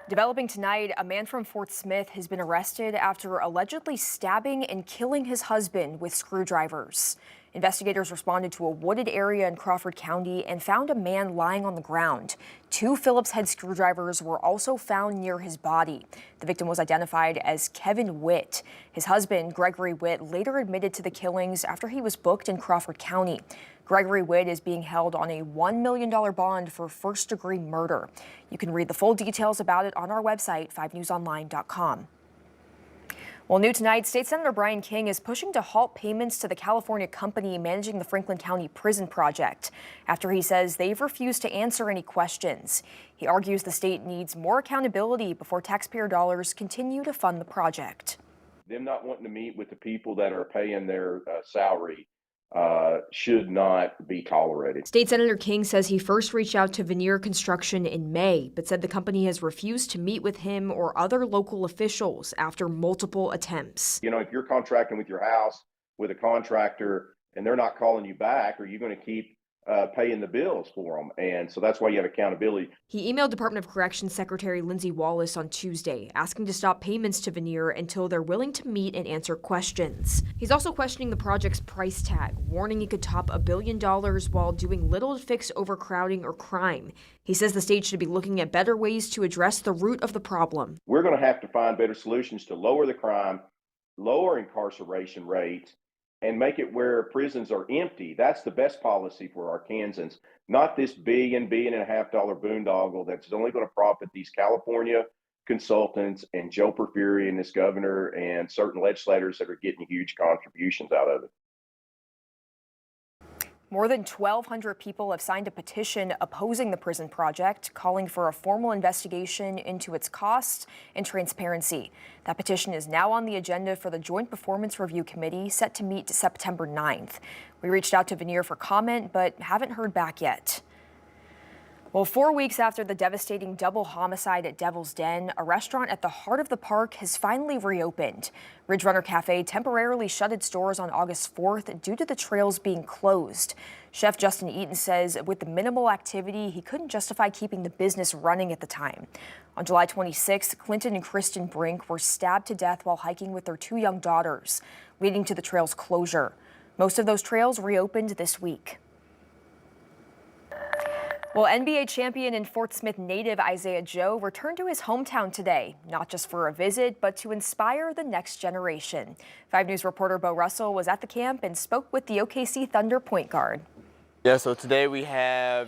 Developing tonight, a man from Fort Smith has been arrested after allegedly stabbing and killing his husband with screwdrivers. Investigators responded to a wooded area in Crawford County and found a man lying on the ground. 2 Phillips head screwdrivers were also found near his body. The victim was identified as Kevin Whitt. His husband, Gregory Whitt, later admitted to the killings after he was booked in Crawford County. Gregory Whitt is being held on a $1 million bond for first-degree murder. You can read the full details about it on our website, 5newsonline.com. Well, new tonight, State Senator Brian King is pushing to halt payments to the California company managing the Franklin County Prison Project after he says they've refused to answer any questions. He argues the state needs more accountability before taxpayer dollars continue to fund the project. Them not wanting to meet with the people that are paying their salary should not be tolerated. State Senator King says he first reached out to Veneer Construction in May, but said the company has refused to meet with him or other local officials after multiple attempts. You know, if you're contracting with your house with a contractor and they're not calling you back, are you going to keep paying the bills for them? And so that's why you have accountability. He emailed Department of Corrections Secretary Lindsay Wallace on Tuesday, asking to stop payments to Veneer until they're willing to meet and answer questions. He's also questioning the project's price tag, warning it could top $1 billion while doing little to fix overcrowding or crime. He says the state should be looking at better ways to address the root of the problem. We're going to have to find better solutions to lower the crime, lower incarceration rates, and make it where prisons are empty. That's the best policy for Arkansans, not this $1.5 billion boondoggle that's only going to profit these California consultants and Joe Porfirio and this governor and certain legislators that are getting huge contributions out of it. More than 1,200 people have signed a petition opposing the prison project, calling for a formal investigation into its costs and transparency. That petition is now on the agenda for the Joint Performance Review Committee, set to meet September 9th. We reached out to Veneer for comment, but haven't heard back yet. Well, 4 weeks after the devastating double homicide at Devil's Den, a restaurant at the heart of the park has finally reopened. Ridge Runner Cafe temporarily shut its doors on August 4th due to the trails being closed. Chef Justin Eaton says with the minimal activity, he couldn't justify keeping the business running at the time. On July 26th, Clinton and Kristen Brink were stabbed to death while hiking with their 2 young daughters, leading to the trail's closure. Most of those trails reopened this week. Well, NBA champion and Fort Smith native Isaiah Joe returned to his hometown today, not just for a visit, but to inspire the next generation. 5 News reporter Bo Russell was at the camp and spoke with the OKC Thunder point guard. Yeah, so today we're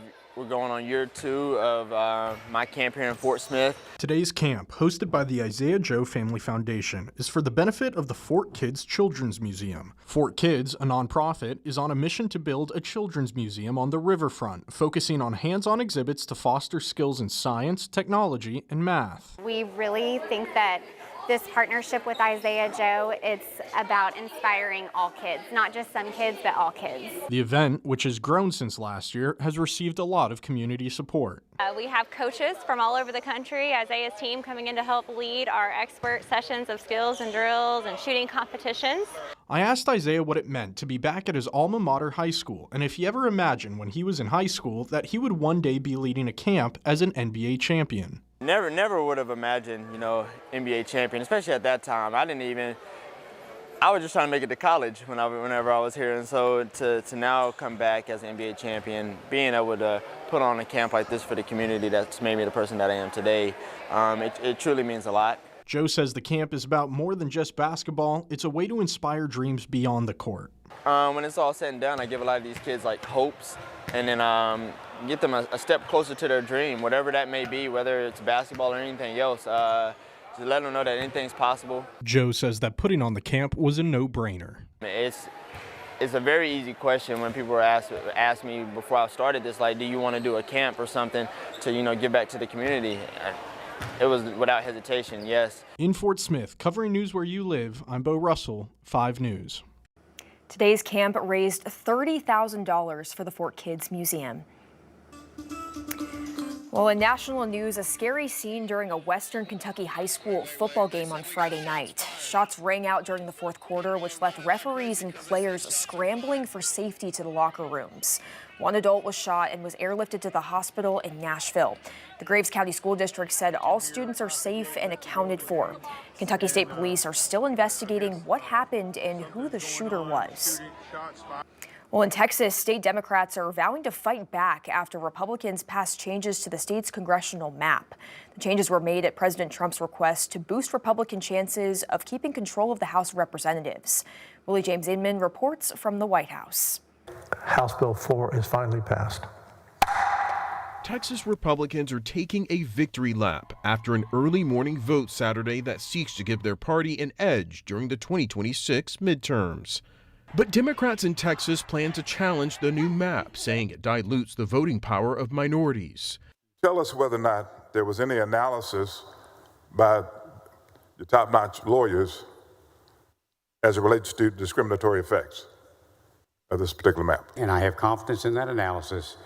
going on year 2 of my camp here in Fort Smith. Today's camp, hosted by the Isaiah Joe Family Foundation, is for the benefit of the Fort Kids Children's Museum. Fort Kids, a nonprofit, is on a mission to build a children's museum on the riverfront, focusing on hands-on exhibits to foster skills in science, technology, and math. We really think that this partnership with Isaiah Joe, it's about inspiring all kids, not just some kids, but all kids. The event, which has grown since last year, has received a lot of community support. We have coaches from all over the country, Isaiah's team coming in to help lead our expert sessions of skills and drills and shooting competitions. I asked Isaiah what it meant to be back at his alma mater high school, and if he ever imagined when he was in high school that he would one day be leading a camp as an NBA champion. Never would have imagined, NBA champion, especially at that time. I was just trying to make it to college whenever I was here, and so to now come back as an NBA champion, being able to put on a camp like this for the community that's made me the person that I am today, it truly means a lot. Joe says the camp is about more than just basketball. It's a way to inspire dreams beyond the court. When it's all said and done, I give a lot of these kids hopes, and then get them a step closer to their dream, whatever that may be, whether it's basketball or anything else. Just let them know that anything's possible. Joe says that putting on the camp was a no-brainer. It's a very easy question when people ask me before I started this, do you want to do a camp or something to give back to the community? It was without hesitation, yes. In Fort Smith, covering news where you live, I'm Bo Russell, 5 News. Today's camp raised $30,000 for the Fort Kids Museum. Well, in national news, a scary scene during a Western Kentucky high school football game on Friday night. Shots rang out during the fourth quarter, which left referees and players scrambling for safety to the locker rooms. One adult was shot and was airlifted to the hospital in Nashville. The Graves County School District said all students are safe and accounted for. Kentucky State Police are still investigating what happened and who the shooter was. Well, in Texas, state Democrats are vowing to fight back after Republicans passed changes to the state's congressional map. The changes were made at President Trump's request to boost Republican chances of keeping control of the House of Representatives. Willie James Inman reports from the White House. House Bill 4 is finally passed. Texas Republicans are taking a victory lap after an early morning vote Saturday that seeks to give their party an edge during the 2026 midterms. But Democrats in Texas plan to challenge the new map, saying it dilutes the voting power of minorities. Tell us whether or not there was any analysis by the top-notch lawyers as it relates to discriminatory effects of this particular map. And I have confidence in that analysis,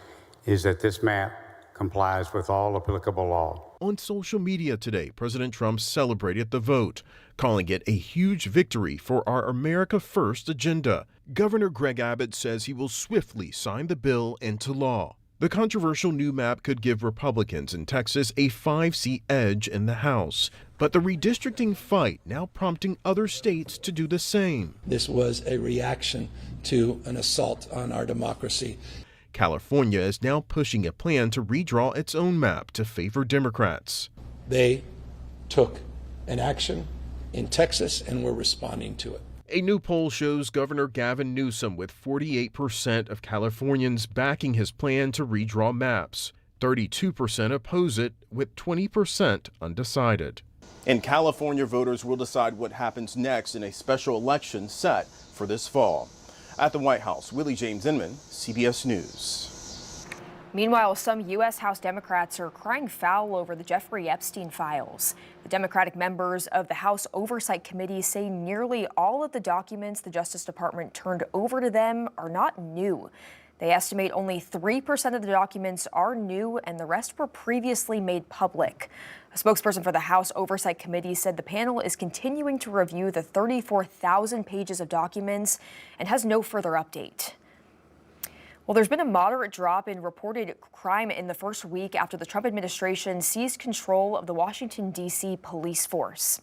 is that this map complies with all applicable law. On social media today, President Trump celebrated the vote, calling it a huge victory for our America First agenda. Governor Greg Abbott says he will swiftly sign the bill into law. The controversial new map could give Republicans in Texas a 5-seat edge in the House, but the redistricting fight now prompting other states to do the same. This was a reaction to an assault on our democracy. California is now pushing a plan to redraw its own map to favor Democrats. They took an action in Texas and we're responding to it. A new poll shows Governor Gavin Newsom with 48% of Californians backing his plan to redraw maps. 32% oppose it, with 20% undecided. In California, voters will decide what happens next in a special election set for this fall. At the White House, Willie James Inman, CBS News. Meanwhile, some U.S. House Democrats are crying foul over the Jeffrey Epstein files. The Democratic members of the House Oversight Committee say nearly all of the documents the Justice Department turned over to them are not new. They estimate only 3% of the documents are new and the rest were previously made public. A spokesperson for the House Oversight Committee said the panel is continuing to review the 34,000 pages of documents and has no further update. Well, there's been a moderate drop in reported crime in the first week after the Trump administration seized control of the Washington, D.C. police force.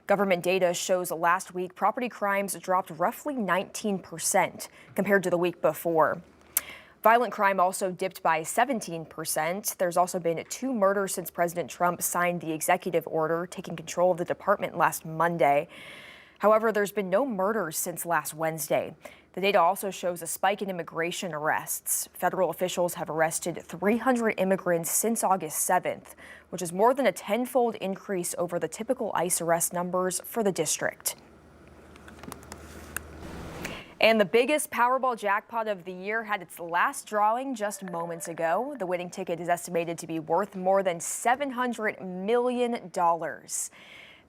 Government data shows last week property crimes dropped roughly 19% compared to the week before. Violent crime also dipped by 17%. There's also been 2 murders since President Trump signed the executive order taking control of the department last Monday. However, there's been no murders since last Wednesday. The data also shows a spike in immigration arrests. Federal officials have arrested 300 immigrants since August 7th, which is more than a 10-fold increase over the typical ICE arrest numbers for the district. And the biggest Powerball jackpot of the year had its last drawing just moments ago. The winning ticket is estimated to be worth more than $700 million.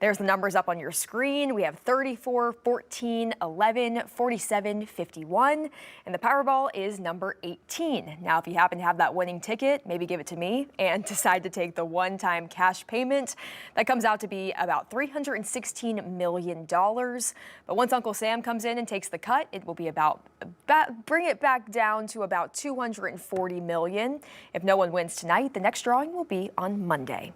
There's the numbers up on your screen. We have 34, 14, 11, 47, 51, and the Powerball is number 18. Now, if you happen to have that winning ticket, maybe give it to me and decide to take the one-time cash payment. That comes out to be about $316 million. But once Uncle Sam comes in and takes the cut, it will be bring it back down to about $240 million. If no one wins tonight, the next drawing will be on Monday.